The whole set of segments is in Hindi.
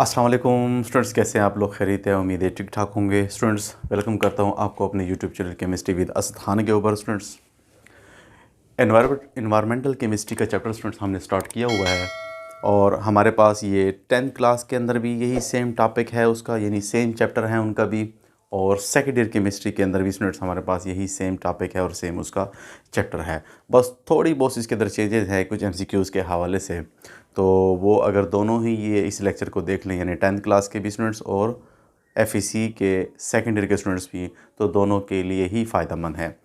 अस्सलाम वालेकुम स्टूडेंट्स, कैसे हैं आप लोग? खैरियत है? उम्मीद है ठीक ठाक होंगे। स्टूडेंट्स, वेलकम करता हूं आपको अपने YouTube channel chemistry with Asad के ऊपर। स्टूडेंट्स, एनवायरमेंटल केमिस्ट्री का चैप्टर स्टूडेंट्स हमने स्टार्ट किया हुआ है और हमारे पास ये 10th क्लास के अंदर भी यही सेम टॉपिक है उसका, यानी सेम चैप्टर है उनका भी। और सेकेंड ईयर केमिस्ट्री के अंदर भी स्टूडेंट्स हमारे पास यही सेम टॉपिक है और सेम उसका चैप्टर है। बस थोड़ी बहुत इसके अंदर चेंजेस है कुछ एमसीक्यूज़ के हवाले से। तो वो अगर दोनों ही ये इस लेक्चर को देख लें, यानी 10th क्लास के भी स्टूडेंट्स और एफईसी के सेकेंड ईयर के स्टूडेंट्स भी, तो दोनों के लिए ही फ़ायदेमंद है।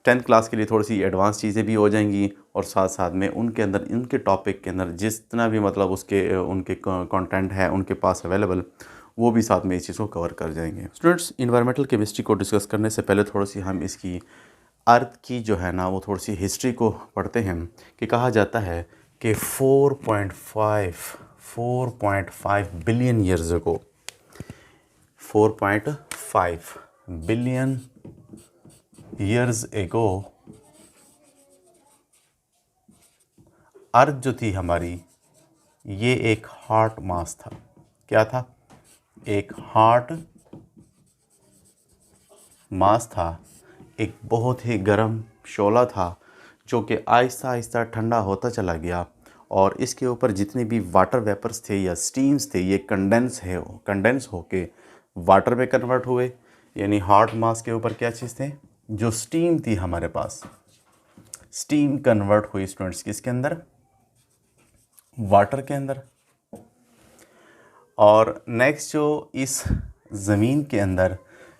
10th क्लास के लिए थोड़ी सी एडवांस चीज़ें भी हो जाएंगी और साथ साथ में उनके अंदर उनके टॉपिक के अंदर जितना भी मतलब उसके उनके कंटेंट है उनके पास अवेलेबल, वो भी साथ में इस चीज़ को कवर कर जाएंगे। स्टूडेंट्स, इन्वायरमेंटल केमिस्ट्री को डिस्कस करने से पहले थोड़ी सी हम इसकी अर्थ की जो है ना वो थोड़ी सी हिस्ट्री को पढ़ते हैं। कि कहा जाता है कि 4.5 billion years ago, 4.5 billion years ago earth जो थी हमारी, ये एक हॉट मास था। क्या था? एक हॉट मास था, एक बहुत ही गर्म शोला था जो कि आहिस्ता आहिस्ता ठंडा होता चला गया और इसके ऊपर जितने भी वाटर वेपर्स थे या स्टीम्स थे ये कंडेंस होके वाटर में कन्वर्ट हुए। यानी हॉट मास के ऊपर क्या चीज़ थे? जो स्टीम थी हमारे पास, स्टीम कन्वर्ट हुई स्टूडेंट्स किसके अंदर? वाटर के अंदर। और नेक्स्ट जो इस ज़मीन के अंदर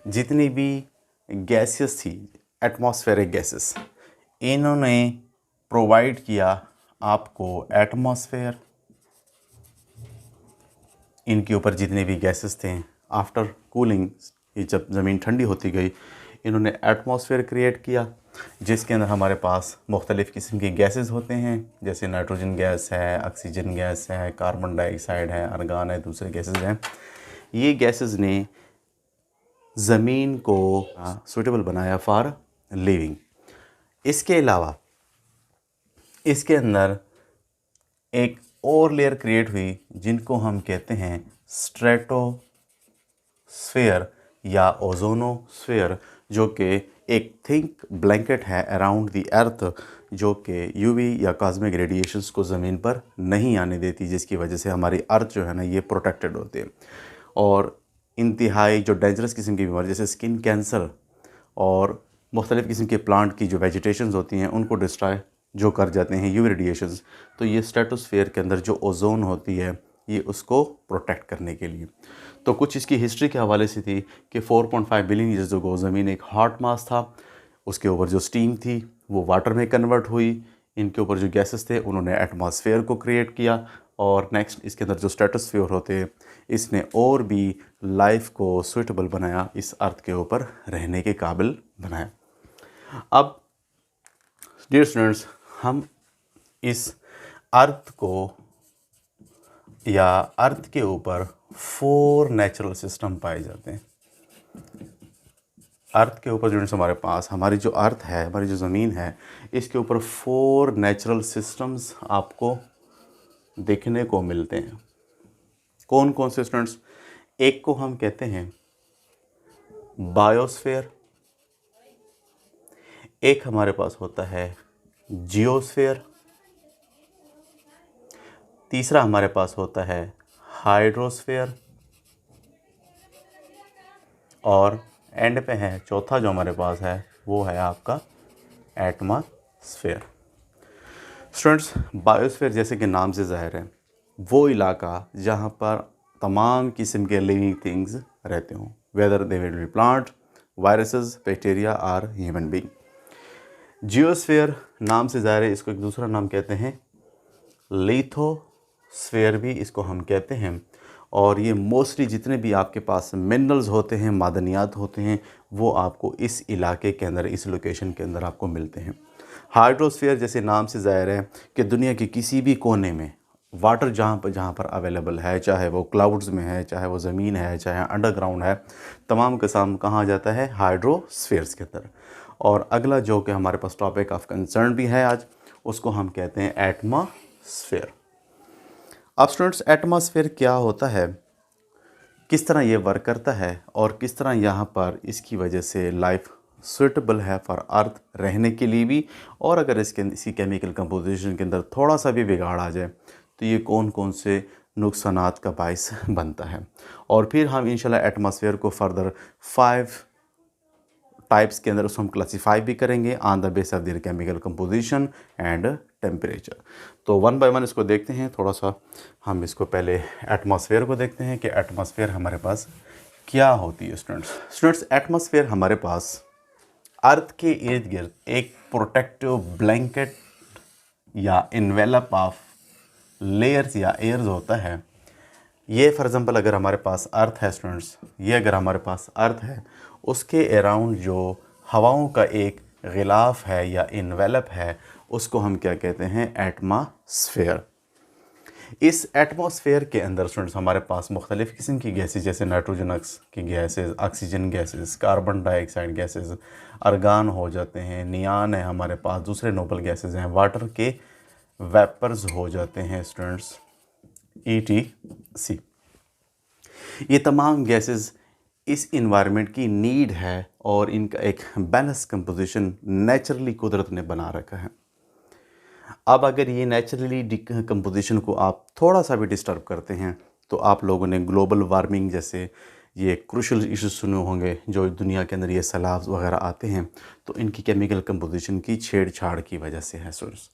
जितनी भी गैसेस थी, एटमॉस्फेरिक गैसेस, इन्होंने प्रोवाइड किया आपको एटमॉस्फेयर। इनके ऊपर जितने भी गैसेस थे आफ्टर कूलिंग, ये जब ज़मीन ठंडी होती गई, इन्होंने एटमॉस्फेयर क्रिएट किया जिसके अंदर हमारे पास मुख्तलिफ़ किस्म के गैसेस होते हैं, जैसे नाइट्रोजन गैस है, ऑक्सीजन गैस है, कार्बन डाइऑक्साइड है, आर्गन है, दूसरे गैसेस हैं। ये गैसेस ने ज़मीन को सूटेबल बनाया फॉर लिविंग। इसके अलावा इसके अंदर एक और लेयर क्रिएट हुई जिनको हम कहते हैं स्ट्रेटोस्फेयर या ओजोनोस्फेयर, जो कि एक थिक ब्लैंकेट है अराउंड द अर्थ, जो कि यूवी या कॉस्मिक रेडिएशंस को ज़मीन पर नहीं आने देती, जिसकी वजह से हमारी अर्थ जो है ना ये प्रोटेक्टेड होती है। और इंतहाई जो डेंजरस किस्म की बीमारी जैसे स्किन कैंसर और मुख्तलिफ़ किस्म के प्लांट की जो वेजिटेशंस होती हैं उनको डिस्ट्रॉय जो कर जाते हैं यूवी रेडिएशंस, तो ये स्ट्रेटोस्फेयर के अंदर जो ओजोन होती है ये उसको प्रोटेक्ट करने के लिए। तो कुछ इसकी हिस्ट्री के हवाले से थी कि 4.5 बिलियन ईयर्स अगो ज़मीन एक हॉट मास था, उसके ऊपर जो स्टीम थी वो वाटर में कन्वर्ट हुई, इनके ऊपर जो गैसेस थे उन्होंने एटमॉस्फेयर को क्रिएट किया और नेक्स्ट इसके अंदर जो स्ट्रेटोस्फेयर होते हैं इसने और भी लाइफ को सूटेबल बनाया, इस अर्थ के ऊपर रहने के काबिल बनाया। अब डियर स्टूडेंट्स, हम इस अर्थ को या अर्थ के ऊपर 4 नेचुरल सिस्टम पाए जाते हैं। अर्थ के ऊपर स्टूडेंट्स हमारे पास हमारी जो अर्थ है, हमारी जो ज़मीन है, इसके ऊपर 4 नेचुरल सिस्टम्स आपको देखने को मिलते हैं। कौन कौन से स्टूडेंट्स? एक को हम कहते हैं बायोस्फीयर, एक हमारे पास होता है जियोस्फीयर, तीसरा हमारे पास होता है हाइड्रोस्फीयर और एंड पे है चौथा जो हमारे पास है वो है आपका एटमॉस्फेयर। स्टूडेंट्स, बायोस्फीयर जैसे कि नाम से ज़ाहिर है वो इलाका जहाँ पर तमाम किस्म के लिविंग थिंग्स रहते हों, whether they will be plant, viruses, bacteria और ह्यूमन बीइंग। जियोस्फीयर नाम से ज़ाहिर है, इसको एक दूसरा नाम कहते हैं लिथोस्फीयर भी इसको हम कहते हैं। और ये मोस्टली जितने भी आपके पास मिनरल्स होते हैं, मादनियात होते हैं, वो आपको इस इलाके के अंदर, इस लोकेशन के अंदर आपको मिलते हैं। हाइड्रोस्फीयर जैसे नाम से ज़ाहिर है कि दुनिया के किसी भी कोने में वाटर जहाँ पर अवेलेबल है, चाहे वो क्लाउड्स में है, चाहे वो ज़मीन है, चाहे अंडरग्राउंड है, तमाम का साम कहाँ जाता है? हाइड्रोस्फीयर्स के अंदर। और अगला जो कि हमारे पास टॉपिक ऑफ कंसर्न भी है आज, उसको हम कहते हैं एटमॉस्फेयर। अब स्टूडेंट्स, एटमॉस्फेयर क्या होता है? किस तरह ये वर्क करता है और किस तरह यहाँ पर इसकी वजह से लाइफ सुइटेबल है फॉर अर्थ रहने के लिए भी, और अगर इसी केमिकल कंपोजिशन के अंदर थोड़ा सा भी बिगाड़ आ जाए तो ये कौन कौन से नुकसानात का बायस बनता है। और फिर हम इंशाल्लाह एटमॉस्फेयर को फर्दर 5 टाइप्स के अंदर उसको हम क्लासीफाई भी करेंगे on the base of their chemical composition and temperature. तो वन बाय वन इसको देखते हैं। थोड़ा सा हम इसको पहले एटमॉस्फेयर को देखते हैं कि एटमॉस्फेयर हमारे पास क्या होती है। स्टूडेंट्स एटमॉस्फेयर हमारे पास अर्थ के इर्द गिर्द एक प्रोटेक्टिव ब्लैंकेट या इन्वेलप ऑफ लेयर्स या एयर्स होता है। ये फॉर एग्ज़ाम्पल अगर हमारे पास अर्थ है स्टूडेंट्स, ये अगर हमारे पास अर्थ है, उसके अराउंड जो हवाओं का एक गिलाफ है या इन्वेलप है, उसको हम क्या कहते हैं, एटमॉस्फेयर। इस एटमॉस्फेयर के अंदर स्टूडेंट्स हमारे पास मुख्तलिफ़ किस्म की गैसेज जैसे नाइट्रोजन की gases, oxygen gases, carbon dioxide gases, organ हो जाते हैं, नियान है हमारे पास, दूसरे नोबल गैसेज हैं, वाटर के वेपर्स हो जाते हैं स्टूडेंट्स, ETC। ये तमाम गैसेस इस इन्वायरमेंट की नीड है और इनका एक बैलेंस कंपोजिशन नेचुरली कुदरत ने बना रखा है। अब अगर ये नेचुरली कंपोजिशन को आप थोड़ा सा भी डिस्टर्ब करते हैं तो आप लोगों ने ग्लोबल वार्मिंग जैसे ये क्रूशल इश्यूज सुने होंगे, जो दुनिया के अंदर ये सैलाब वगैरह आते हैं, तो इनकी केमिकल कंपोजिशन की छेड़छाड़ की वजह से है। स्टूडेंट्स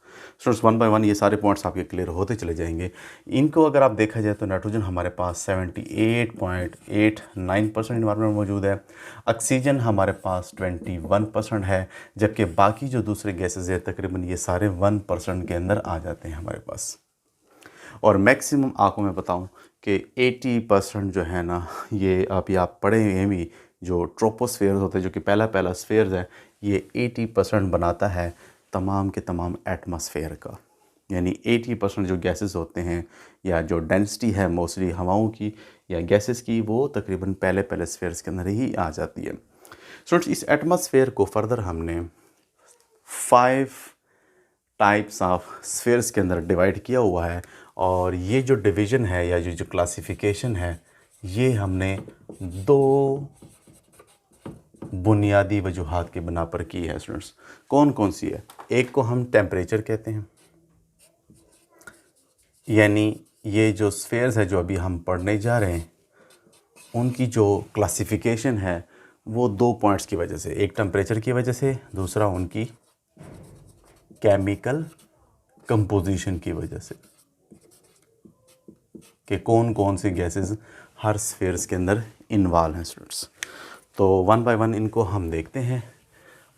वन बाय वन ये सारे पॉइंट्स आपके क्लियर होते चले जाएंगे। इनको अगर आप देखा जाए तो नाइट्रोजन हमारे पास 78.89% इन्वायरमेंट मौजूद है, ऑक्सीजन हमारे पास 21% है, जबकि बाकी जो दूसरे गैसेज है तकरीबन ये सारे 1% के अंदर आ जाते हैं हमारे पास। और मैक्सिमम आपको मैं बताऊं कि 80% जो है ना, ये आप पढ़े हैं भी, जो ट्रोपोस्फेयर होते हैं जो कि पहला स्फेयर है, ये 80% बनाता है तमाम के तमाम एटमॉस्फेयर का। यानी 80% जो गैसेस होते हैं या जो डेंसिटी है मोस्टली हवाओं की या गैसेस की, वो तकरीबन पहले स्फेयर्स के अंदर ही आ जाती है। स्टूडेंट्स इस एटमॉस्फेयर को फर्दर हमने 5 टाइप्स ऑफ स्फेयर्स के अंदर डिवाइड किया हुआ है, और ये जो डिवीज़न है या जो क्लासिफिकेशन है, ये हमने 2 बुनियादी वजूहात के बना पर की है। स्टूडेंट्स कौन कौन सी है? एक को हम टेम्परेचर कहते हैं, यानी ये जो स्फेयर्स है जो अभी हम पढ़ने जा रहे हैं, उनकी जो क्लासिफिकेशन है वो 2 पॉइंट्स की वजह से, एक टेम्परेचर की वजह से, दूसरा उनकी केमिकल कंपोजिशन की वजह से, कि कौन कौन सी गैसेस हर स्फेयर्स के अंदर इन्वॉल्व हैं। स्टूडेंट्स तो वन बाय वन इनको हम देखते हैं।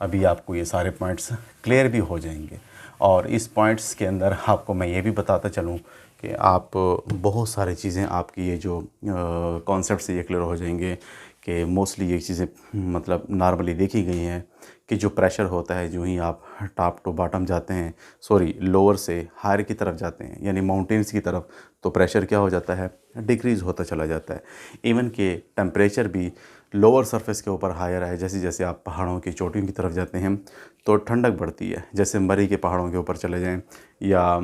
अभी आपको ये सारे पॉइंट्स क्लियर भी हो जाएंगे, और इस पॉइंट्स के अंदर आपको मैं ये भी बताता चलूँ कि आप बहुत सारी चीज़ें आपकी ये जो कॉन्सेप्ट से ये क्लियर हो जाएंगे कि मोस्टली ये चीज़ें मतलब नॉर्मली देखी गई हैं कि जो प्रेशर होता है, जो ही आप टॉप टू बॉटम जाते हैं, लोअर से हायर की तरफ जाते हैं यानी माउंटेन्स की तरफ, तो प्रेशर क्या हो जाता है, डिक्रीज़ होता चला जाता है। इवन के टेम्परेचर भी लोअर सरफेस के ऊपर हायर है, जैसे जैसे आप पहाड़ों की चोटियों की तरफ जाते हैं तो ठंडक बढ़ती है, जैसे मरी के पहाड़ों के ऊपर चले जाएं या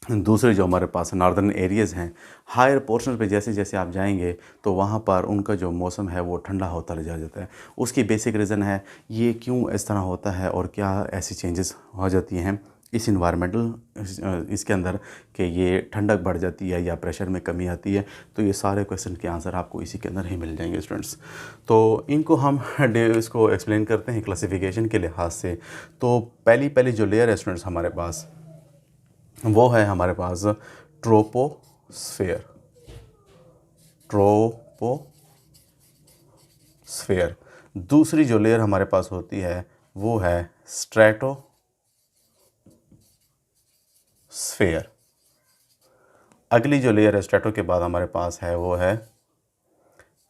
दूसरे जो हमारे पास नॉर्दर्न एरियाज़ हैं, हायर पोर्शन पे जैसे जैसे आप जाएंगे तो वहाँ पर उनका जो मौसम है वो ठंडा होता जा जाता है। उसकी बेसिक रीज़न है ये क्यों इस तरह होता है और क्या ऐसी चेंजेस हो जाती हैं इस इन्वायरमेंटल इसके अंदर कि ये ठंडक बढ़ जाती है या प्रेशर में कमी आती है। तो ये सारे क्वेश्चन के आंसर आपको इसी के अंदर ही मिल जाएंगे स्टूडेंट्स। तो इनको हम इसको एक्सप्लेन करते हैं क्लासिफिकेशन के लिहाज से। तो पहली जो लेयर है स्टूडेंट्स हमारे पास, वो है हमारे पास ट्रोपोस्फेयर। दूसरी जो लेयर हमारे पास होती है वो है स्ट्रेटोस्फेयर। अगली जो लेयर है स्ट्रेटो के बाद हमारे पास है वो है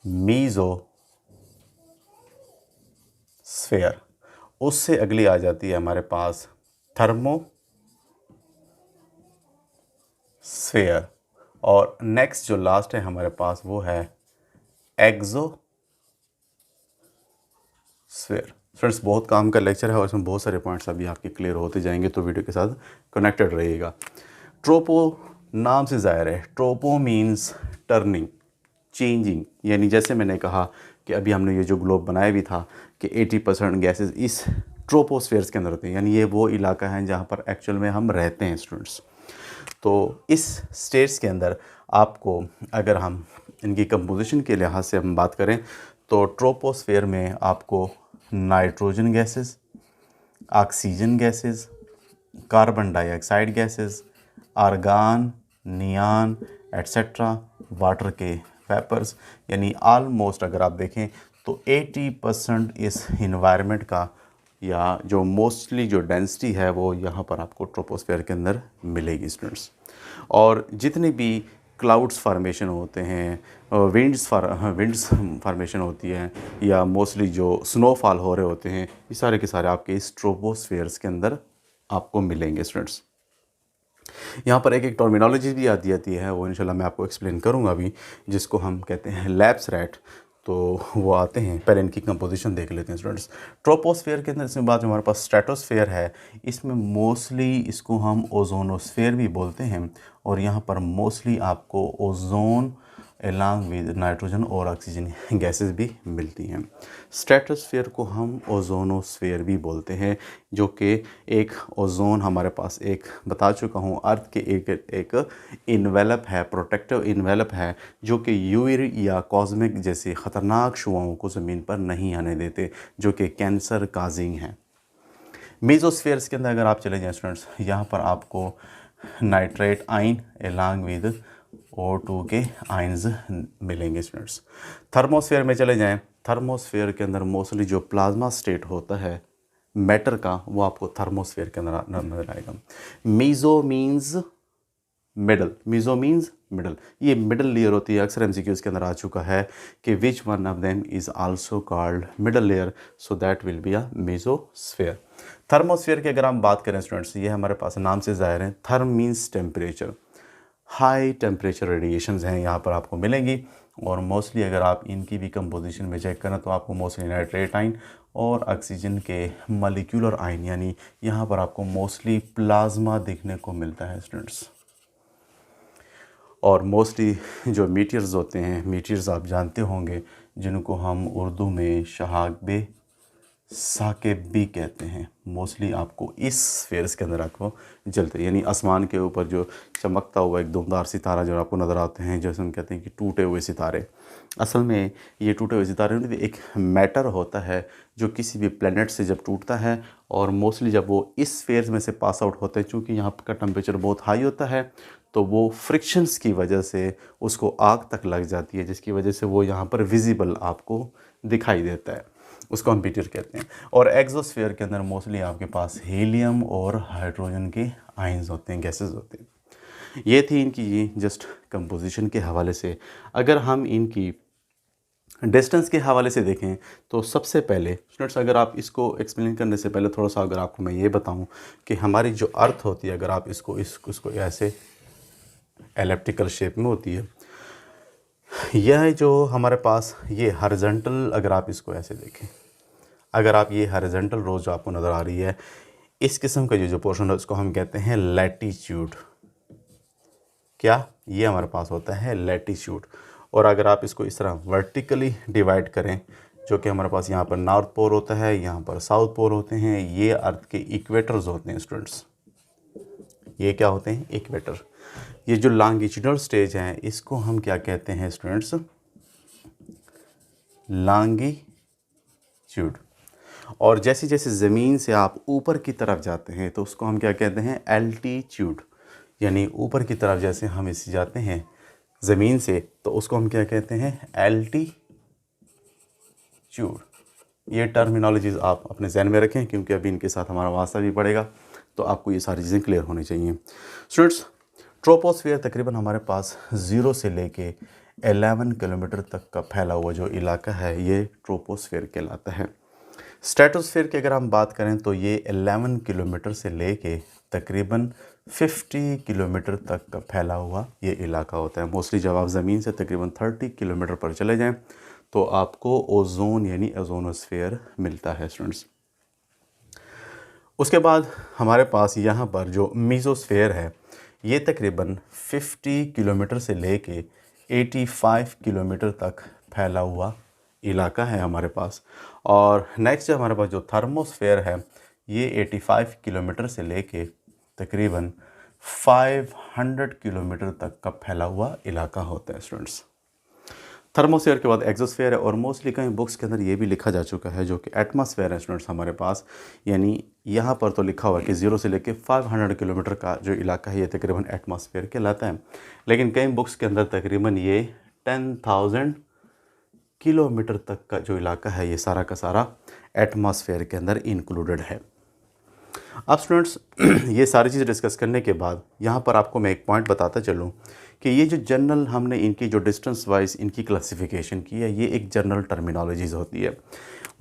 मीज़ोस्फेयर। उससे अगली आ जाती है हमारे पास थर्मोस्फेयर, और नेक्स्ट जो लास्ट है हमारे पास वो है एक्सोस्फेयर। फ्रेंड्स बहुत काम का लेक्चर है और इसमें बहुत सारे पॉइंट्स अभी आपके क्लियर होते जाएंगे, तो वीडियो के साथ कनेक्टेड रहिएगा। ट्रोपो नाम से ज़ाहिर है, ट्रोपो मीन्स टर्निंग, चेंजिंग, यानी जैसे मैंने कहा कि अभी हमने ये जो ग्लोब बनाया भी था कि 80% गैसेस इस ट्रोपोस्फेयर्स के अंदर होते हैं, यानी ये वो इलाका है जहाँ पर एक्चुअल में हम रहते हैं स्टूडेंट्स। तो इस स्टेट्स के अंदर आपको, अगर हम इनकी कंपोजिशन के लिहाज से हम बात करें, तो ट्रोपोस्फेयर में आपको nitrogen gases, oxygen gases, carbon dioxide gases, argon, neon etcetera, water के वेपर्स, यानी आलमोस्ट अगर आप देखें तो 80% इस इन्वायरमेंट का या जो मोस्टली जो डेंसिटी है वो यहाँ पर आपको ट्रोपोस्फेयर के अंदर मिलेगी स्टूडेंट्स। और जितने भी क्लाउड्स फार्मेशन होते हैं, विंड्स फार्मेशन होती है, या मोस्टली जो स्नोफॉल हो रहे होते हैं, ये सारे के सारे आपके इस ट्रोपोस्फेयर्स के अंदर आपको मिलेंगे स्टूडेंट्स। यहाँ पर एक एक टर्मिनोलॉजी भी आती है, वो इंशाल्लाह मैं आपको एक्सप्लेन करूँगा अभी, जिसको हम कहते हैं लैब्स रैट। तो वो आते हैं, पहले इनकी कंपोजिशन देख लेते हैं स्टूडेंट्स। ट्रोपोस्फेयर के अंदर इसमें बाद हमारे पास स्ट्रेटोस्फेयर है, इसमें मोस्टली इसको हम ओजोनोस्फेयर भी बोलते हैं, और यहाँ पर मोस्टली आपको ओजोन एलॉन्ग विद नाइट्रोजन और ऑक्सीजन गैसेस भी मिलती हैं। स्ट्रेटोस्फेयर को हम ओजोनोस्फेयर भी बोलते हैं, जो कि एक ओजोन हमारे पास एक बता चुका हूँ अर्थ के एक इन्वेलप है, प्रोटेक्टिव इन्वेलप है, जो कि यूवी या कॉस्मिक जैसे ख़तरनाक शुआओं को ज़मीन पर नहीं आने देते, जो कि कैंसर काजिंग हैं। मेसोस्फेयर्स के अंदर अगर आप चले जाएं स्टूडेंट्स, यहाँ पर आपको nitrate ion along with O2 के आयन्स मिलेंगे स्टूडेंट्स। थर्मोस्फेयर में चले जाएं, थर्मोस्फेयर के अंदर मोस्टली जो प्लाज्मा स्टेट होता है मैटर का, वो आपको थर्मोस्फेयर के अंदर नजर आएगा। Meso means middle, meso means middle, ये मिडल लेयर होती है। अक्सर एमसीक्यूज़ के अंदर आ चुका है कि which one of them is also called middle layer, so that will be a mesosphere. Thermosphere की अगर हम बात करें स्टूडेंट्स, ये हमारे पास नाम से ज़ाहिर है, therm means temperature, high temperature radiations हैं यहाँ पर आपको मिलेंगी। और मोस्टली अगर आप इनकी भी कंपोजिशन में चेक करें तो आपको मोस्टली नाइट्रेट आयन और ऑक्सीजन के मॉलिक्यूलर आयन, यानी यहाँ पर आपको मोस्टली प्लाज्मा देखने को मिलता है स्टूडेंट्स। और मोस्टली जो मीटियर्स होते हैं, मीटियर्स आप जानते होंगे, जिनको हम उर्दू में शहाब साकिब भी कहते हैं, मोस्टली आपको इस स्फेयर्स के अंदर आपको जलते हैं, यानी आसमान के ऊपर जो चमकता हुआ एक दुमदार सितारा जो आपको नज़र आते हैं, जैसे हम कहते हैं कि टूटे हुए सितारे। असल में ये टूटे हुए सितारे एक मैटर होता है जो किसी भी प्लैनेट से जब टूटता है, और मोस्टली जब वो इस स्फेयर्स में से पास आउट होते हैं, चूँकि यहाँ का टेम्परेचर बहुत हाई होता है, तो वो फ्रिक्शंस की वजह से उसको आग तक लग जाती है, जिसकी वजह से वो यहाँ पर विजिबल आपको दिखाई देता है, उसको हम मीटियर कहते हैं। और एक्सोस्फेयर के अंदर मोस्टली आपके पास हीलियम और हाइड्रोजन के आयंस होते हैं, गैसेस होते हैं। ये थी इनकी जस्ट कंपोजिशन के हवाले से। अगर हम इनकी डिस्टेंस के हवाले से देखें तो सबसे पहले स्टूडेंट्स, अगर आप इसको एक्सप्लेन करने से पहले थोड़ा सा अगर आपको मैं ये बताऊं कि हमारी जो अर्थ होती है, अगर आप इसको ऐसे एलिप्टिकल शेप में होती है, यह जो हमारे पास ये हॉरिजॉन्टल, अगर आप इसको ऐसे देखें, अगर आप ये हॉरिजॉन्टल रो जो आपको नज़र आ रही है, इस किस्म का जो पोर्शन है उसको हम कहते हैं लैटीट्यूड। क्या ये हमारे पास होता है लैटीट्यूड। और अगर आप इसको इस तरह वर्टिकली डिवाइड करें, जो कि हमारे पास यहाँ पर नॉर्थ पोल होता है, यहाँ पर साउथ पोल होते हैं, ये अर्थ के इक्वेटर्स होते हैं स्टूडेंट्स। ये क्या होते हैं? इक्वेटर। ये जो लॉन्गिट्यूडनल स्टेज हैं, इसको हम क्या कहते हैं स्टूडेंट्स? लॉन्गिट्यूड। और जैसे जैसे ज़मीन से आप ऊपर की तरफ जाते हैं तो उसको हम क्या कहते हैं? एल्टीट्यूड। यानी ऊपर की तरफ जैसे हम इससे जाते हैं ज़मीन से, तो उसको हम क्या कहते हैं? एल्टीट्यूड। ये टर्मिनोलॉजीज़ आप अपने जहन में रखें, क्योंकि अभी इनके साथ हमारा वास्ता भी पड़ेगा, तो आपको ये सारी चीज़ें क्लियर होनी चाहिए। स्टूडेंट्स, ट्रोपोस्फियर तकरीबन हमारे पास 0 से लेके 11 किलोमीटर तक का फैला हुआ जो इलाका है, ये ट्रोपोस्फियर कहलाता है। स्ट्रेटोस्फियर की अगर हम बात करें तो ये 11 किलोमीटर से लेके तकरीबन 50 किलोमीटर तक का फैला हुआ ये इलाका होता है। मोस्टली जब आप ज़मीन से तकरीबन 30 किलोमीटर पर चले जाएं तो आपको ओजोन यानी ओजोनोस्फियर मिलता है स्टूडेंट्स। उसके बाद हमारे पास यहाँ पर जो मीज़ोस्फेयर है, ये तकरीबन 50 किलोमीटर से लेके 85 किलोमीटर तक फैला हुआ इलाका है हमारे पास। और नेक्स्ट हमारे पास जो थर्मोस्फेयर है ये 85 किलोमीटर से लेके तकरीबन 500 किलोमीटर तक का फैला हुआ इलाका होता है स्टूडेंट्स। थर्मोस्फेयर के बाद एक्सोस्फेयर है, और मोस्टली कई बुक्स के अंदर ये भी लिखा जा चुका है जो कि एटमॉस्फेयर है स्टूडेंट्स हमारे पास। यानी यहाँ पर तो लिखा हुआ है कि 0 से लेके 500 किलोमीटर का जो इलाका है ये तकरीबन एटमॉस्फेयर कहलाता है, लेकिन कई बुक्स के अंदर तकरीबन ये 10,000 किलोमीटर तक का जो इलाका है ये सारा का सारा एटमॉस्फेयर के अंदर इंक्लूडेड है। अब स्टूडेंट्स ये सारी चीज़ें डिस्कस करने के बाद यहाँ पर आपको मैं एक पॉइंट बताता चलूँ कि ये जो जनरल हमने इनकी जो डिस्टेंस वाइज इनकी क्लासिफिकेशन की है ये एक जनरल टर्मिनोलॉजीज होती है।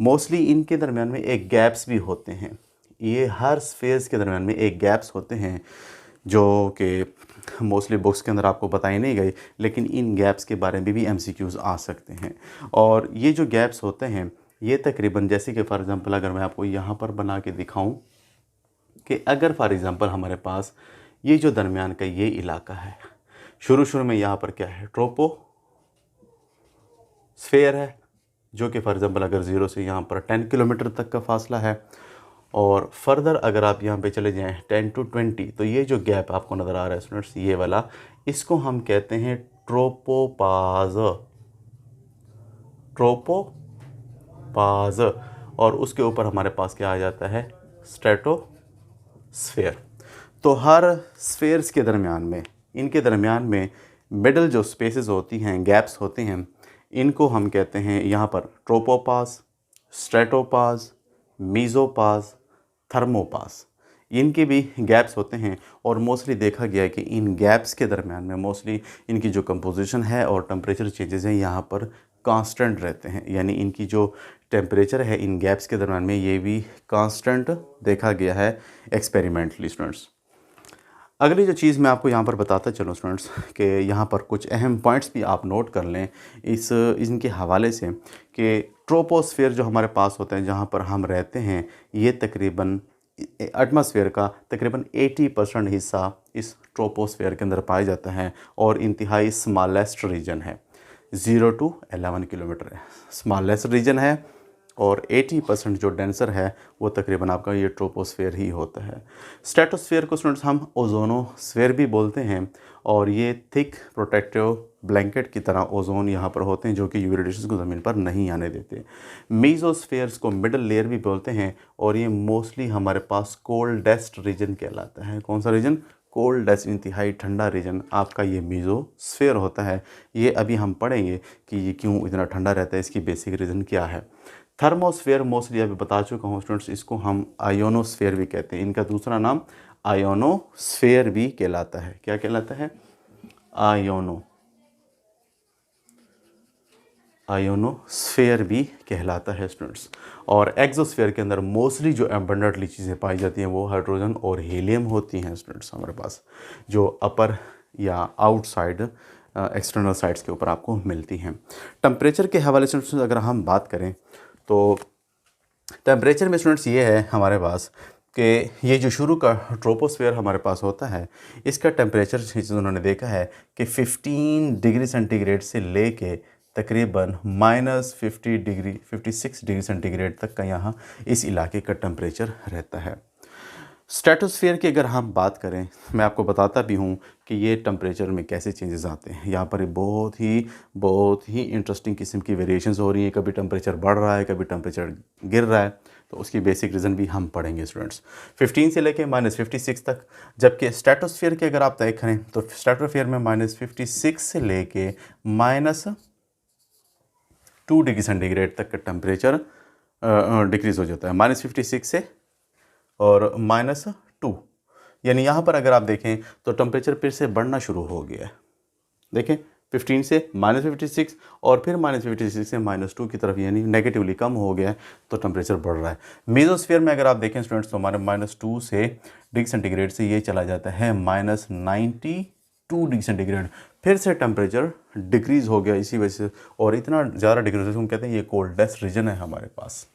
मोस्टली इनके दरमियान में एक गैप्स भी होते हैं, ये हर फेज़ के दरमियान में एक गैप्स होते हैं जो कि मोस्टली बुक्स के अंदर आपको बताई नहीं गई, लेकिन इन गैप्स के बारे में भी MCQs आ सकते हैं। और ये जो गैप्स होते हैं ये तकरीबन जैसे कि फॉर एग्ज़ाम्पल अगर मैं आपको यहाँ पर बना के दिखाऊँ कि अगर फॉर एग्ज़ाम्पल हमारे पास ये जो दरमियान का ये इलाका है, शुरू में यहाँ पर क्या है, ट्रोपोस्फेयर है जो कि फॉर एग्ज़ाम्पल अगर 0 से यहाँ पर 10 किलोमीटर तक का फासला है, और फर्दर अगर आप यहाँ पे चले जाएं 10 to 20 तो ये जो गैप आपको नज़र आ रहा है स्टूडेंट्स ये वाला, इसको हम कहते हैं ट्रोपोपाज, और उसके ऊपर हमारे पास क्या आ जाता है, स्ट्रेटोस्फेयर। तो हर स्फेयर्स के दरमियान में इनके दरमियान में मिडल जो स्पेसेस होती हैं, गैप्स होते हैं, इनको हम कहते हैं यहाँ पर ट्रोपोपाज, स्ट्रेटोपाज, मीज़ोपाज, थर्मोपाज, इनके भी गैप्स होते हैं। और मोस्टली देखा गया है कि इन गैप्स के दरमियान में मोस्टली इनकी जो कंपोजिशन है और टेम्परेचर चेंजेस हैं यहाँ पर कांस्टेंट रहते हैं, यानी इनकी जो टेम्परेचर है इन गैप्स के दरमियान में ये भी कांस्टेंट देखा गया है एक्सपेरिमेंटली स्टूडेंट्स। अगली जो चीज़ मैं आपको यहाँ पर बताता चलूँ स्टूडेंट्स कि यहाँ पर कुछ अहम पॉइंट्स भी आप नोट कर लें इनके हवाले से कि ट्रोपोस्फेयर जो हमारे पास होते हैं जहाँ पर हम रहते हैं ये तकरीबन एटमॉस्फेयर का तकरीबन 80% हिस्सा इस ट्रोपोस्फेयर के अंदर पाया जाता है, और इंतहाई स्मॉलेस्ट रीजन है, 0 to 11 किलोमीटर है स्मॉलेस्ट रीजन है, और 80% जो डेंसर है वो तकरीबन आपका ये ट्रोपोस्फेयर ही होता है। स्ट्रेटोस्फेयर को स्टूडेंट्स हम ओजोनोस्फेयर भी बोलते हैं, और ये थिक प्रोटेक्टिव ब्लैंकेट की तरह ओजोन यहाँ पर होते हैं जो कि यूवी रेडिएशन को ज़मीन पर नहीं आने देते। मीज़ोस्फेयर्स को मिडल लेयर भी बोलते हैं, और ये मोस्टली हमारे पास कोल्डेस्ट रीजन कहलाता है। कौन सा रीजन? कोल्डेस्ट, इंतहाई ठंडा रीजन आपका ये मीज़ोस्फेयर होता है। ये अभी हम पढ़ेंगे कि ये क्यों इतना ठंडा रहता है, इसकी बेसिक रीज़न क्या है। थर्मोस्फेयर मोस्टली अभी बता चुका हूँ स्टूडेंट्स, इसको हम आयोनोस्फेयर भी कहते हैं, इनका दूसरा नाम आयोनोस्फेयर भी कहलाता है। क्या कहलाता है? आयोनोस्फेयर भी कहलाता है स्टूडेंट्स। और एक्सोस्फेयर के अंदर मोस्टली जो एबंडेंटली चीज़ें पाई जाती हैं वो हाइड्रोजन और हीलियम होती हैं स्टूडेंट्स हमारे पास, जो अपर या आउटसाइड एक्सटर्नल साइड्स के ऊपर आपको मिलती हैं। टेम्परेचर के हवाले से अगर हम बात करें तो टेम्परेचर में स्टूडेंट्स ये है हमारे पास कि ये जो शुरू का ट्रोपोस्फेयर हमारे पास होता है इसका टेम्परेचर उन्होंने देखा है कि 15 डिग्री सेंटीग्रेड से लेके तकरीबन -56 डिग्री सेंटीग्रेड तक का यहाँ इस इलाके का टेम्परेचर रहता है। स्ट्रेटोस्फेयर की अगर हम बात करें, मैं आपको बताता भी हूँ कि ये टेम्परेचर में कैसे चेंजेस आते हैं। यहाँ पर बहुत ही इंटरेस्टिंग किस्म की वेरिएशंस हो रही हैं, कभी टेम्परेचर बढ़ रहा है, कभी टेम्परेचर गिर रहा है, तो उसकी बेसिक रीज़न भी हम पढ़ेंगे स्टूडेंट्स। 15 से लेके -56 तक, जबकि स्ट्रेटोस्फेयर की अगर आप तय करें तो स्ट्रेटोस्फेयर में -56 से लेके -2 डिग्री सेंटीग्रेड तक का टेम्परेचर डिक्रीज़ हो जाता है, -56 से और -2, यानी यहाँ पर अगर आप देखें तो टेम्परेचर फिर से बढ़ना शुरू हो गया है। देखें 15 से -56 और फिर -56 से -2 की तरफ, यानी नेगेटिवली कम हो गया है, तो टेम्परेचर बढ़ रहा है। मीज़ोस्फीयर में अगर आप देखें स्टूडेंट्स तो हमारे -2 से डिग्री सेंटीग्रेड से ये चला जाता है -92 डिग्री सेंटीग्रेड, फिर से टेम्परेचर डिक्रीज़ हो गया इसी वजह से, और इतना ज़्यादा डिक्रीज हम कहते हैं ये कोल्डेस्ट रीजन है हमारे पास।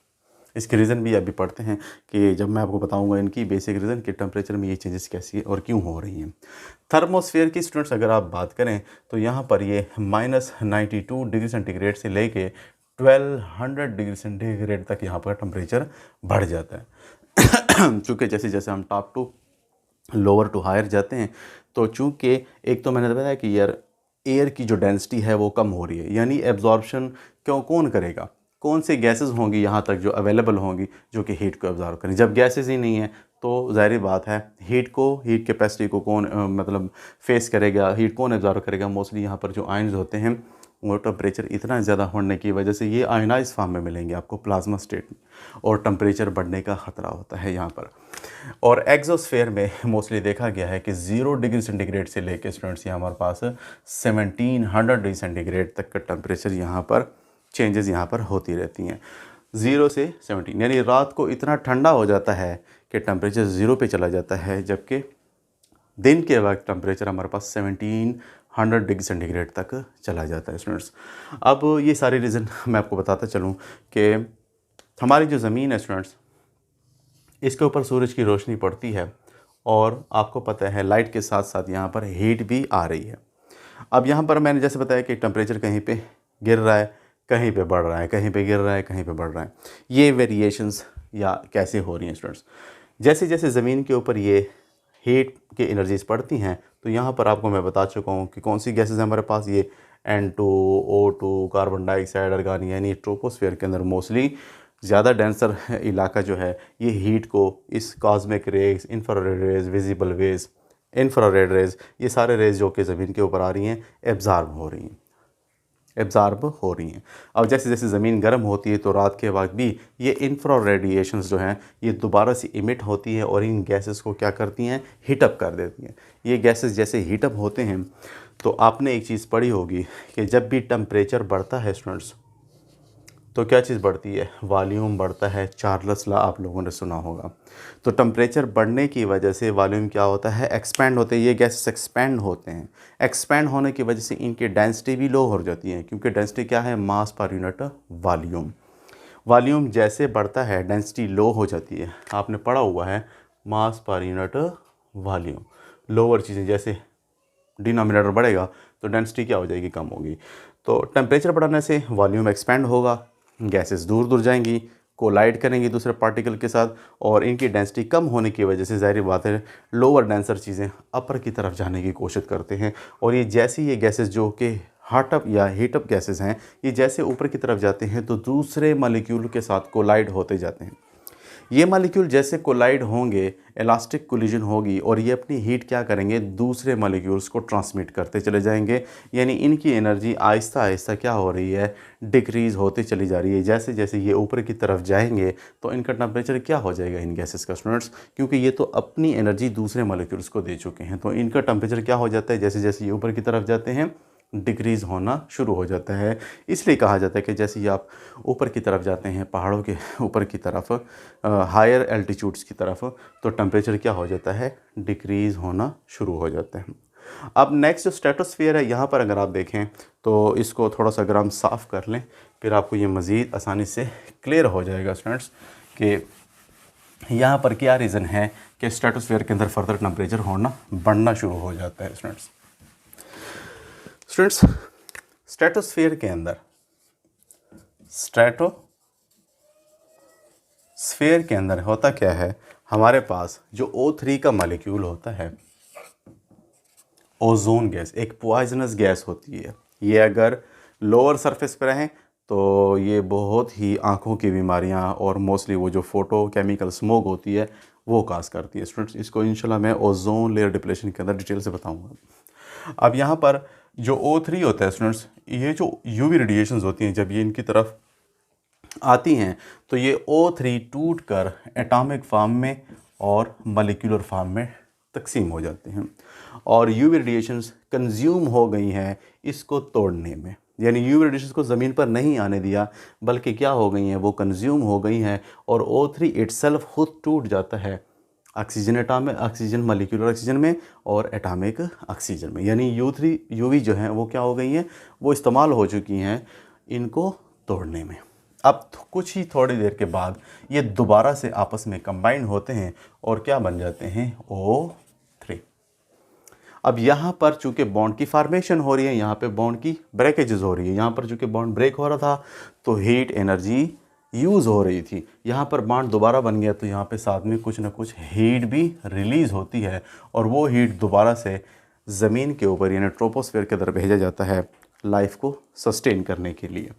इसके रीज़न भी अभी पढ़ते हैं कि जब मैं आपको बताऊंगा इनकी बेसिक रीज़न कि टेम्परेचर में ये चेंजेस कैसी है और क्यों हो रही हैं। थर्मोस्फेयर की स्टूडेंट्स अगर आप बात करें तो यहाँ पर ये -92 डिग्री सेंटीग्रेड से लेके 1200 डिग्री सेंटीग्रेड तक यहाँ पर टेम्परेचर बढ़ जाता है। चूँकि जैसे जैसे हम top to lower to higher जाते हैं तो चूँकि एक तो मैंने बताया कि यार एयर की जो डेंसिटी है वो कम हो रही है, यानी एब्जॉर्प्शन कौन करेगा, कौन से गैसेस होंगी यहाँ तक जो अवेलेबल होंगी जो कि हीट को एब्जॉर्ब करें। जब गैसेस ही नहीं है तो ज़ाहिर बात है हीट कैपेसिटी को कौन मतलब फेस करेगा, हीट कौन एब्जॉर्ब करेगा। मोस्टली यहाँ पर जो आयन्स होते हैं वो टेम्परेचर इतना ज़्यादा होने की वजह से ये आयनाइज फॉर्म में मिलेंगे आपको प्लाज्मा स्टेट में, और टेम्परेचर बढ़ने का ख़तरा होता है यहाँ पर। और एक्सोस्फेयर में मोस्टली देखा गया है कि 0 डिग्री सेंटीग्रेड से लेकर स्टूडेंट्स यहाँ हमारे पास 1700 डिग्री सेंटीग्रेड तक का टेम्परेचर यहाँ पर चेंजेस यहाँ पर होती रहती हैं। 0 से 17 यानी रात को इतना ठंडा हो जाता है कि टेम्परेचर 0 पे चला जाता है, जबकि दिन के वक्त टेम्परेचर हमारे पास 1700 डिग्री सेंटीग्रेड तक चला जाता है स्टूडेंट्स। अब ये सारे रीज़न मैं आपको बताता चलूँ कि हमारी जो ज़मीन है स्टूडेंट्स, इसके ऊपर सूरज की रोशनी पड़ती है और आपको पता है लाइट के साथ साथ यहाँ पर हीट भी आ रही है। अब यहाँ पर मैंने जैसे बताया कि टेम्परेचर कहीं पे गिर रहा है, कहीं पे बढ़ रहा है, कहीं पे गिर रहा है, कहीं पे बढ़ रहा है। ये वेरिएशंस या कैसे हो रही हैं स्टूडेंट्स, जैसे जैसे ज़मीन के ऊपर ये हीट की एनर्जीज पड़ती हैं तो यहाँ पर आपको मैं बता चुका हूँ कि कौन सी गैसेस हैं हमारे पास, ये N2, O2, carbon dioxide, argon, यानी ट्रोपोस्फेयर के अंदर मोस्टली ज़्यादा डेंसर इलाका जो है ये हीट को इस cosmic rays, infrared rays, visible raise, infrared rays, ये सारे रेज जो कि ज़मीन के ऊपर आ रही हैं एब्ज़ॉर्ब हो रही हैं। अब जैसे जैसे ज़मीन गर्म होती है तो रात के वक्त भी ये इंफ्रा रेडिएशंस जो हैं ये दोबारा से इमिट होती है और इन गैसेस को क्या करती हैं, हीटअप कर देती हैं। ये गैसेस जैसे हीटअप होते हैं तो आपने एक चीज़ पढ़ी होगी कि जब भी टेम्परेचर बढ़ता है स्टूडेंट्स तो क्या चीज़ बढ़ती है, वॉल्यूम बढ़ता है। चार्ल्स लॉ आप लोगों ने सुना होगा। तो टेम्परेचर बढ़ने की वजह से वॉल्यूम क्या होता है, एक्सपेंड होते हैं। ये गैसेस एक्सपेंड होते हैं। एक्सपेंड होने की वजह से इनकी डेंसिटी भी लो हो जाती है, क्योंकि डेंसिटी क्या है, मास पर यूनिट वॉल्यूम। वॉल्यूम जैसे बढ़ता है डेंसिटी लो हो जाती है। आपने पढ़ा हुआ है मास पर यूनिट वॉल्यूम। लोअर चीज़ें जैसे डिनोमिनेटर बढ़ेगा तो डेंसिटी क्या हो जाएगी, कम होगी। तो टेम्परेचर बढ़ाने से वॉल्यूम एक्सपेंड होगा, गैसेस दूर दूर जाएंगी, कोलाइड करेंगी दूसरे पार्टिकल के साथ, और इनकी डेंसिटी कम होने की वजह से ज़ाहिर बात है लोअर डेंसर चीज़ें अपर की तरफ जाने की कोशिश करते हैं। और ये जैसी ये गैसेस जो कि हार्टअप या हीटअप गैसेस हैं, ये जैसे ऊपर की तरफ जाते हैं तो दूसरे मॉलिक्यूल के साथ कोलाइड होते जाते हैं। ये मॉलिक्यूल जैसे कोलाइड होंगे, इलास्टिक कोलिजन होगी और ये अपनी हीट क्या करेंगे, दूसरे मॉलिक्यूल्स को ट्रांसमिट करते चले जाएंगे। यानी इनकी एनर्जी आहिस्ता आहिस्ता क्या हो रही है, डिक्रीज़ होती चली जा रही है। जैसे जैसे ये ऊपर की तरफ जाएंगे तो इनका टेम्परेचर क्या हो जाएगा इन गैसेस का स्टूडेंट्स, क्योंकि ये तो अपनी एनर्जी दूसरे मॉलिक्यूल्स को दे चुके हैं। तो इनका टेम्परेचर क्या हो जाता है, जैसे जैसे ये ऊपर की तरफ जाते हैं डिक्रीज़ होना शुरू हो जाता है। इसलिए कहा जाता है कि जैसे ही आप ऊपर की तरफ जाते हैं, पहाड़ों के ऊपर की तरफ, हायर एल्टीट्यूड्स की तरफ, तो टेम्परेचर क्या हो जाता है, डिक्रीज़ होना शुरू हो जाता है। अब नेक्स्ट जो स्ट्रेटोस्फीयर है, यहाँ पर अगर आप देखें तो इसको थोड़ा सा अगर हम साफ़ कर लें फिर आपको ये मज़ीद आसानी से क्लियर हो जाएगा स्टूडेंट्स कि यहाँ पर क्या रीज़न है कि स्ट्रेटोस्फीयर के अंदर फर्दर टेम्परेचर होना बढ़ना शुरू हो जाता है। स्टूडेंट्स स्ट्रेटोस्फीयर के अंदर, स्ट्रेटोस्फीयर के अंदर होता क्या है, हमारे पास जो O3 का मॉलिक्यूल होता है, ओजोन गैस एक पॉइजनस गैस होती है। ये अगर लोअर सरफेस पर रहें तो ये बहुत ही आँखों की बीमारियाँ और मोस्टली वो जो फोटो केमिकल स्मोक होती है वो काज करती है। स्टूडेंट्स इसको इंशाल्लाह मैं ओजोन लेयर डिप्लेशन के अंदर डिटेल से बताऊँगा। अब यहाँ पर जो O3 होता है स्टूडेंट्स, ये जो UV रेडिएशंस होती हैं जब ये इनकी तरफ आती हैं तो ये O3 टूट कर एटॉमिक फॉर्म में और मॉलिक्यूलर फॉर्म में तकसीम हो जाते हैं, और UV रेडिएशंस कंज्यूम हो गई हैं इसको तोड़ने में। यानी UV रेडिएशंस को ज़मीन पर नहीं आने दिया, बल्कि क्या हो गई हैं, वो कंज्यूम हो गई हैं, और O3 इटसेल्फ खुद टूट जाता है ऑक्सीजन मॉलिक्यूलर ऑक्सीजन में और एटॉमिक ऑक्सीजन में। यानी UV जो हैं वो क्या हो गई हैं, वो इस्तेमाल हो चुकी हैं इनको तोड़ने में। अब कुछ ही थोड़ी देर के बाद ये दोबारा से आपस में कंबाइन होते हैं और क्या बन जाते हैं, O3। अब यहाँ पर चूंकि बॉन्ड की फॉर्मेशन हो रही है, यहाँ पे बॉन्ड की ब्रेकेजेस हो रही है, यहाँ पर चूंकि बॉन्ड ब्रेक हो रहा था तो हीट एनर्जी यूज़ हो रही थी, यहाँ पर बॉन्ड दोबारा बन गया तो यहाँ पे साथ में कुछ ना कुछ हीट भी रिलीज़ होती है और वो हीट दोबारा से ज़मीन के ऊपर यानी ट्रोपोस्फेयर के अंदर भेजा जाता है लाइफ को सस्टेन करने के लिए।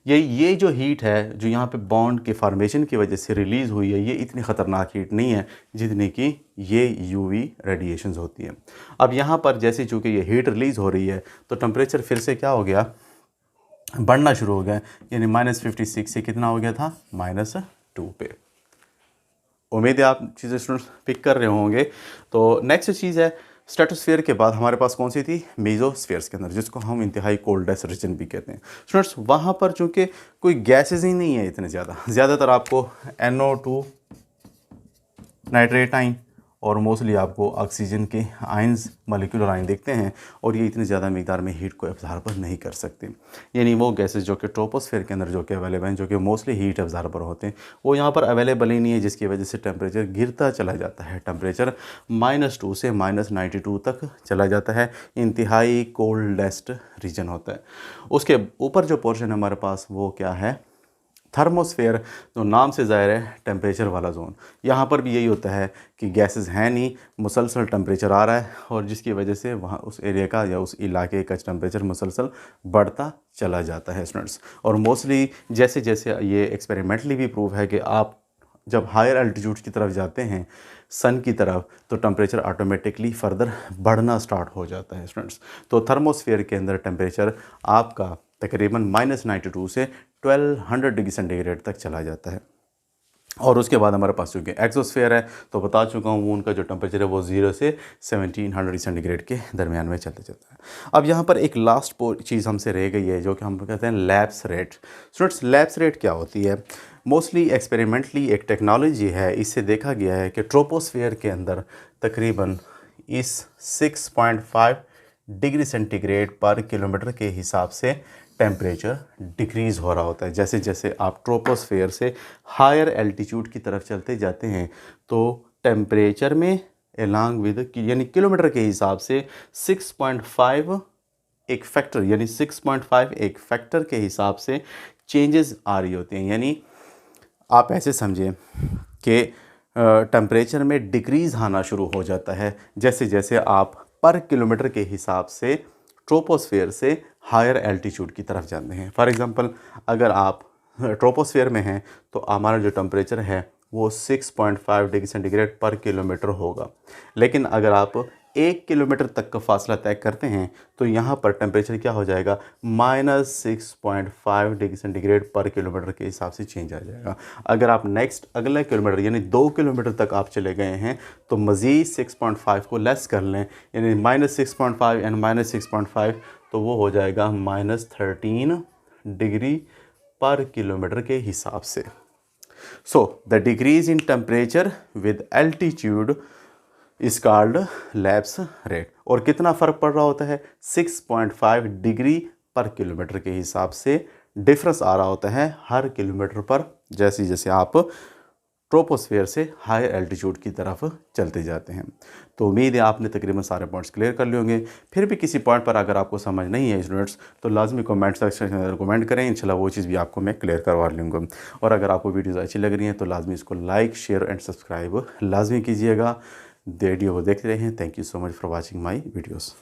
ये जो हीट है जो यहाँ पे बॉन्ड के फॉर्मेशन की वजह से रिलीज़ हुई है, ये इतनी ख़तरनाक हीट नहीं है जितनी कि ये यूवी रेडिएशंस होती है। अब यहाँ पर जैसे चूँकि ये हीट रिलीज़ हो रही है तो टेम्परेचर फिर से क्या हो गया, बढ़ना शुरू हो गया, यानी -56 से कितना हो गया था, -2 पे। उम्मीद है आप चीज़ें स्टूडेंट्स पिक कर रहे होंगे। तो नेक्स्ट चीज़ है स्ट्रेटोस्फीयर के बाद हमारे पास कौन सी थी, मेसोस्फीयर्स के अंदर, जिसको हम इंतहाई कोल्डेस्ट रीजन भी कहते हैं। स्टूडेंट्स वहाँ पर चूँकि कोई गैसेज ही नहीं है इतने ज़्यादातर आपको NO2 नाइट्रेट आइन और मोस्टली आपको ऑक्सीजन के आइंस मॉलिक्यूलर आइन देखते हैं और ये इतनी ज़्यादा मिकदार में हीट को एब्जॉर्ब नहीं कर सकते। यानी वो गैसेस जो कि ट्रोपोस्फेयर के अंदर जो कि अवेलेबल हैं, जो कि मोस्टली हीट एब्जॉर्बर होते हैं, वो यहाँ पर अवेलेबल ही नहीं है, जिसकी वजह से टेम्परेचर गिरता चला जाता है। टेम्परेचर -2 से -92 तक चला जाता है। इंतहाई कोल्डेस्ट रीजन होता है। उसके ऊपर जो पोर्शन है हमारे पास वो क्या है, थर्मोस्फेयर, जो नाम से ज़ाहिर है टेम्परेचर वाला जोन। यहाँ पर भी यही होता है कि गैसेस हैं नहीं, मुसलसल टेम्परेचर आ रहा है और जिसकी वजह से वहाँ उस एरिया का या उस इलाके का टेम्परेचर मुसलसल बढ़ता चला जाता है स्टूडेंट्स। और मोस्टली जैसे जैसे ये एक्सपेरिमेंटली भी प्रूव है कि आप जब हायर एल्टीट्यूड की तरफ जाते हैं सन की तरफ तो टेम्परेचर ऑटोमेटिकली फर्दर बढ़ना स्टार्ट हो जाता है स्टूडेंट्स। तो थर्मोस्फेयर के अंदर टेम्परेचर आपका तकरीबन -92 से 1200 डिग्री सेंटीग्रेड तक चला जाता है। और उसके बाद हमारे पास चूँकि एक्सोस्फेयर है तो बता चुका हूँ, वो उनका जो टेम्परेचर है वो 0 से 1700 डिग्री सेंटीग्रेड के दरमियान में चलते जाता है। अब यहाँ पर एक लास्ट चीज़ हमसे रह गई है जो कि हम कहते हैं lapse rate. Students lapse rate क्या होती है, मोस्टली एक्सपेरिमेंटली एक टेक्नोलॉजी है, इससे देखा गया है कि ट्रोपोस्फेयर के अंदर तकरीबन इस 6.5 डिग्री सेंटीग्रेड पर किलोमीटर के हिसाब से टेम्परेचर डिक्रीज़ हो रहा होता है। जैसे जैसे आप ट्रोपोस्फेयर से हायर एल्टीट्यूड की तरफ चलते जाते हैं तो टेम्परेचर में एलॉन्ग विद यानी किलोमीटर के हिसाब से 6.5 एक फैक्टर यानी 6.5 एक फैक्टर के हिसाब से चेंजेस आ रही होती हैं। यानी आप ऐसे समझें कि टेम्परेचर में डिक्रीज़ आना शुरू हो जाता है जैसे जैसे आप पर किलोमीटर के हिसाब से ट्रोपोस्फेयर से हायर एल्टीट्यूड की तरफ जाते हैं। फॉर एग्ज़ाम्पल अगर आप ट्रोपोस्फेयर में हैं तो हमारा जो टेम्परेचर है वो 6.5 डिग्री सेंटीग्रेड पर किलोमीटर होगा। लेकिन अगर आप 1 किलोमीटर तक का फासला तय करते हैं तो यहाँ पर टेम्परेचर क्या हो जाएगा, -6.5 डिग्री सेंटीग्रेड पर किलोमीटर के हिसाब से चेंज आ जाएगा। अगर आप नेक्स्ट अगले किलोमीटर यानी 2 किलोमीटर तक आप चले गए हैं तो मज़ीद 6.5 को लेस कर लें, यानी -6.5 एंड -6.5 तो वो हो जाएगा -13 डिग्री पर किलोमीटर के हिसाब से। So the decrease in temperature with altitude is called lapse rate. और कितना फ़र्क पड़ रहा होता है, 6.5 डिग्री पर किलोमीटर के हिसाब से डिफरेंस आ रहा होता है हर किलोमीटर पर, जैसे जैसे आप ट्रोपोस्फेयर से हायर एल्टीट्यूड की तरफ चलते जाते हैं। तो उम्मीद है आपने तकरीबन सारे पॉइंट्स क्लियर कर लिए होंगे। फिर भी किसी पॉइंट पर अगर आपको समझ नहीं है स्टूडेंट्स तो लाजमी कमेंट सेक्शन के अंदर कमेंट करें, इंशाल्लाह वो चीज़ भी आपको मैं क्लियर करवा लूँगा। और अगर आपको वीडियोज़ अच्छी लग रही हैं तो लाजमी इसको लाइक शेयर एंड सब्सक्राइब लाजमी कीजिएगा। वीडियो को देखते रहें। Thank you so much for watching my videos.